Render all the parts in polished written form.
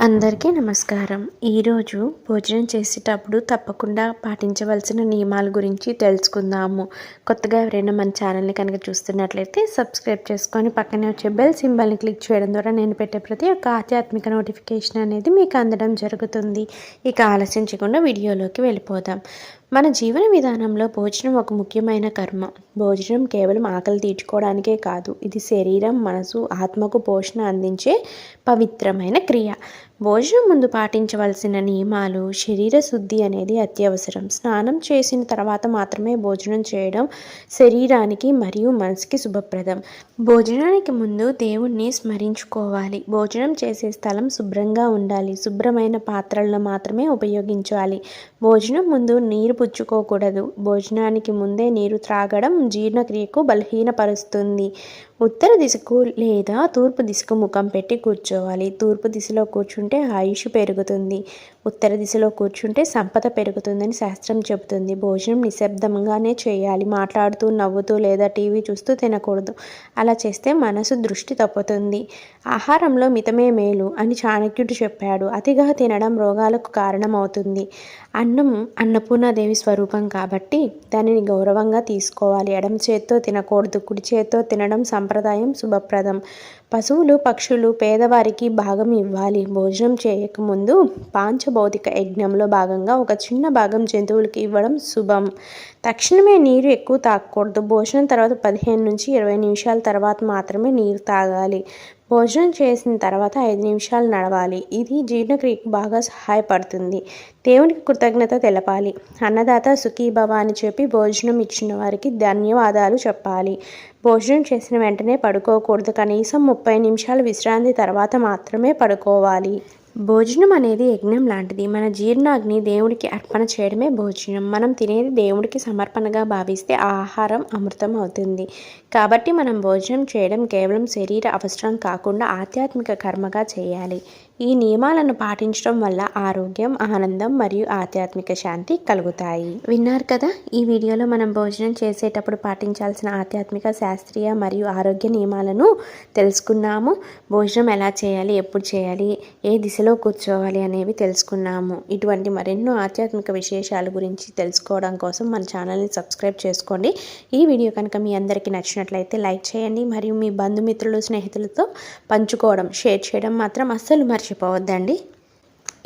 అందరికీ నమస్కారం. ఈరోజు భోజనం చేసేటప్పుడు తప్పకుండా పాటించవలసిన నియమాల గురించి తెలుసుకుందాము. కొత్తగా ఎవరైనా మన ఛానల్ని కనుక చూస్తున్నట్లయితే సబ్స్క్రైబ్ చేసుకొని పక్కనే వచ్చే బెల్ సింబల్ని క్లిక్ చేయడం ద్వారా నేను పెట్టే ప్రతి ఒక్క ఆధ్యాత్మిక నోటిఫికేషన్ అనేది మీకు అందడం జరుగుతుంది. ఇక ఆలస్యం చేయకుండా వీడియోలోకి వెళ్ళిపోదాం. మన జీవన విధానంలో భోజనం ఒక ముఖ్యమైన కర్మ. భోజనం కేవలం ఆకలి తీర్చుకోవడానికే కాదు, ఇది శరీరం, మనసు, ఆత్మకు పోషణ అందించే పవిత్రమైన క్రియ. భోజనం ముందు పాటించవలసిన నియమాలు. శరీర శుద్ధి అనేది అత్యవసరం. స్నానం చేసిన తర్వాత మాత్రమే భోజనం చేయడం శరీరానికి మరియు మనసుకి శుభప్రదం. భోజనానికి ముందు దేవుణ్ణి స్మరించుకోవాలి. భోజనం చేసే స్థలం శుభ్రంగా ఉండాలి. శుభ్రమైన పాత్రలను మాత్రమే ఉపయోగించాలి. భోజనం ముందు నీరు పుచ్చుకోకూడదు. భోజనానికి ముందే నీరు త్రాగడం జీర్ణక్రియకు బలహీనపరుస్తుంది. ఉత్తర దిశకు లేదా తూర్పు దిశకు ముఖం పెట్టి కూర్చోవాలి. తూర్పు దిశలో కూర్చుంటే ఆయుష్ పెరుగుతుంది. ఉత్తర దిశలో కూర్చుంటే సంపద పెరుగుతుందని శాస్త్రం చెబుతుంది. భోజనం నిశ్శబ్దంగానే చేయాలి. మాట్లాడుతూ, నవ్వుతూ లేదా టీవీ చూస్తూ తినకూడదు. అలా చేస్తే మనసు దృష్టి తప్పుతుంది. ఆహారంలో మితమే మేలు అని చాణక్యుడు చెప్పాడు. అతిగా తినడం రోగాలకు కారణమవుతుంది. అన్నం అన్నపూర్ణాదేవి స్వరూపం కాబట్టి దానిని గౌరవంగా తీసుకోవాలి. ఎడమ చేత్తో తినకూడదు. కుడి చేత్తో తినడం సంప్రదాయం, శుభప్రదం. పశువులు, పక్షులు, పేదవారికి భాగం ఇవ్వాలి. భోజనం చేయకముందు పాంచభౌతిక యజ్ఞంలో భాగంగా ఒక చిన్న భాగం జంతువులకి ఇవ్వడం శుభం. తక్షణమే నీరు ఎక్కువ తాగకూడదు. భోజనం తర్వాత 15 నుంచి 20 నిమిషాల తర్వాత మాత్రమే నీరు తాగాలి. భోజనం చేసిన తర్వాత 5 నిమిషాలు నడవాలి. ఇది జీర్ణక్రియకు బాగా సహాయపడుతుంది. దేవునికి కృతజ్ఞత తెలపాలి. అన్నదాత సుఖీభవ అని చెప్పి భోజనం ఇచ్చిన వారికి ధన్యవాదాలు చెప్పాలి. భోజనం చేసిన వెంటనే పడుకోకూడదు. కనీసం 30 నిమిషాల విశ్రాంతి తర్వాత మాత్రమే పడుకోవాలి. భోజనం అనేది యజ్ఞం లాంటిది. మన జీర్ణాగ్ని దేవుడికి అర్పణ చేయడమే భోజనం. మనం తినేది దేవుడికి సమర్పణగా భావిస్తే ఆ ఆహారం అమృతం అవుతుంది. కాబట్టి మనం భోజనం చేయడం కేవలం శరీర అవసరం కాకుండా ఆధ్యాత్మిక కర్మగా చేయాలి. ఈ నియమాలను పాటించడం వల్ల ఆరోగ్యం, ఆనందం మరియు ఆధ్యాత్మిక శాంతి కలుగుతాయి. విన్నారు కదా, ఈ వీడియోలో మనం భోజనం చేసేటప్పుడు పాటించాల్సిన ఆధ్యాత్మిక, శాస్త్రీయ మరియు ఆరోగ్య నియమాలను తెలుసుకున్నాము. భోజనం ఎలా చేయాలి, ఎప్పుడు చేయాలి, ఏ దిశలో కూర్చోవాలి అనేవి తెలుసుకున్నాము. ఇటువంటి మరెన్నో ఆధ్యాత్మిక విశేషాల గురించి తెలుసుకోవడం కోసం మన ఛానల్ని సబ్స్క్రైబ్ చేసుకోండి. ఈ వీడియో కనుక మీ అందరికీ నచ్చినట్లయితే లైక్ చేయండి మరియు మీ బంధుమిత్రులు, స్నేహితులతో పంచుకోవడం, షేర్ చేయడం మాత్రం అస్సలు మర్చిపోవద్దండి.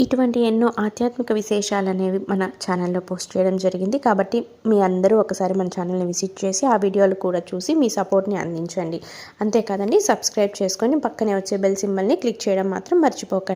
ఇటువంటి ఎన్నో ఆధ్యాత్మిక విశేషాలు అనేవి మన ఛానల్లో పోస్ట్ చేయడం జరిగింది. కాబట్టి మీ అందరూ ఒకసారి మన ఛానల్ని విజిట్ చేసి ఆ వీడియోలు కూడా చూసి మీ సపోర్ట్ని అందించండి. అంతేకాదండి, సబ్స్క్రైబ్ చేసుకొని పక్కనే వచ్చే బెల్ సింబల్ని క్లిక్ చేయడం మాత్రం మర్చిపోకండి.